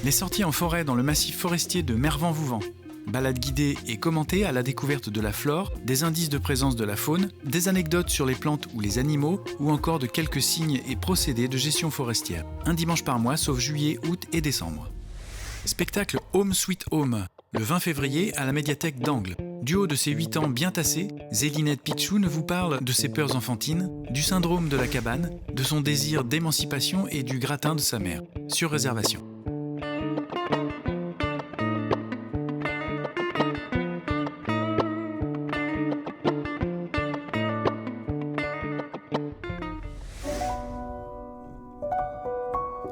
Les sorties en forêt dans le massif forestier de Mervan-Vouvant. Balades guidées et commentées à la découverte de la flore, des indices de présence de la faune, des anecdotes sur les plantes ou les animaux, ou encore de quelques signes et procédés de gestion forestière. Un dimanche par mois, sauf juillet, août et décembre. Spectacle Home Sweet Home, le 20 février à la médiathèque d'Angles. Du haut de ses 8 ans bien tassés, Zélinette Pichoun vous parle de ses peurs enfantines, du syndrome de la cabane, de son désir d'émancipation et du gratin de sa mère, sur réservation.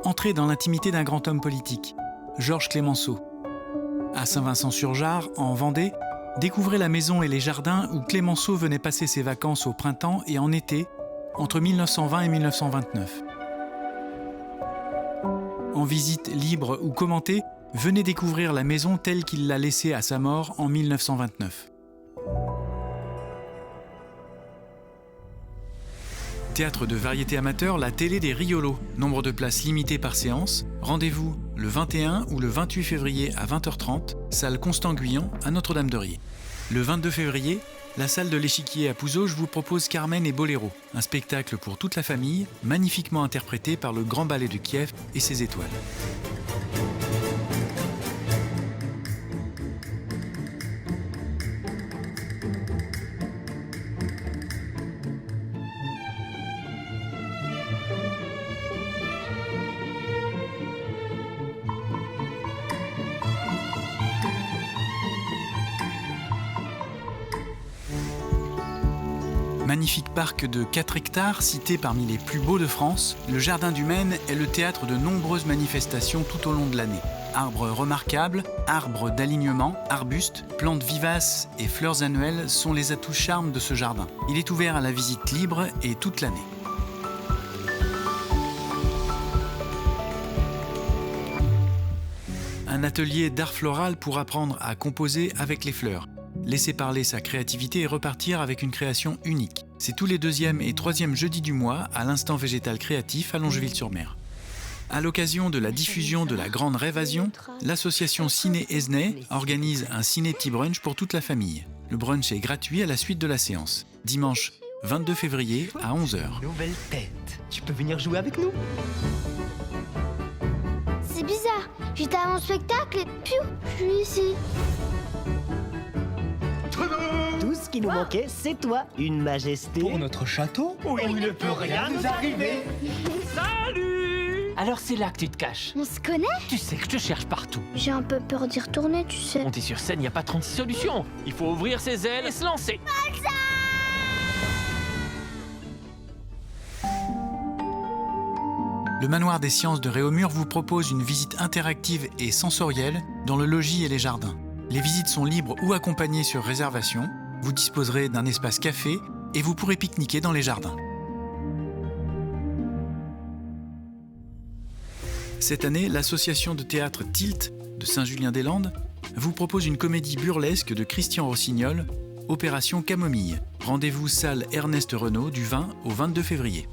Entrez dans l'intimité d'un grand homme politique, Georges Clémenceau. À Saint-Vincent-sur-Jard, en Vendée, découvrez la maison et les jardins où Clémenceau venait passer ses vacances au printemps et en été, entre 1920 et 1929. En visite libre ou commentée, venez découvrir la maison telle qu'il l'a laissée à sa mort en 1929. Théâtre de variété amateur, la télé des Riolos. Nombre de places limitées par séance. Rendez-vous le 21 ou le 28 février à 20h30, salle Constant-Guyon à Notre-Dame-de-Riez. Le 22 février, la salle de l'Échiquier à Pouzauges vous propose Carmen et Boléro, un spectacle pour toute la famille, magnifiquement interprété par le Grand Ballet de Kiev et ses étoiles. Magnifique parc de 4 hectares, cité parmi les plus beaux de France, le Jardin du Maine est le théâtre de nombreuses manifestations tout au long de l'année. Arbres remarquables, arbres d'alignement, arbustes, plantes vivaces et fleurs annuelles sont les atouts charmes de ce jardin. Il est ouvert à la visite libre et toute l'année. Un atelier d'art floral pour apprendre à composer avec les fleurs. Laisser parler sa créativité et repartir avec une création unique. C'est tous les 2e et 3e jeudis du mois à l'Instant Végétal Créatif à Longeville-sur-Mer. À l'occasion de la diffusion de la Grande Rêvasion, l'association Ciné Esnay organise un ciné petit brunch pour toute la famille. Le brunch est gratuit à la suite de la séance. Dimanche 22 février à 11h. Nouvelle tête. Tu peux venir jouer avec nous? C'est bizarre. J'étais à mon spectacle et piou, je suis ici. Tout ce qui nous manquait, c'est toi, une majesté. Pour notre château où il ne peut rien nous arriver. Salut! Alors c'est là que tu te caches. On se connaît? Tu sais que je te cherche partout. J'ai un peu peur d'y retourner, tu sais. Monter sur scène, il n'y a pas 36 solutions. Il faut ouvrir ses ailes et se lancer. Le Manoir des Sciences de Réaumur vous propose une visite interactive et sensorielle dans le logis et les jardins. Les visites sont libres ou accompagnées sur réservation. Vous disposerez d'un espace café et vous pourrez pique-niquer dans les jardins. Cette année, l'association de théâtre Tilt de Saint-Julien-des-Landes vous propose une comédie burlesque de Christian Rossignol, Opération Camomille. Rendez-vous salle Ernest Renaud du 20 au 22 février.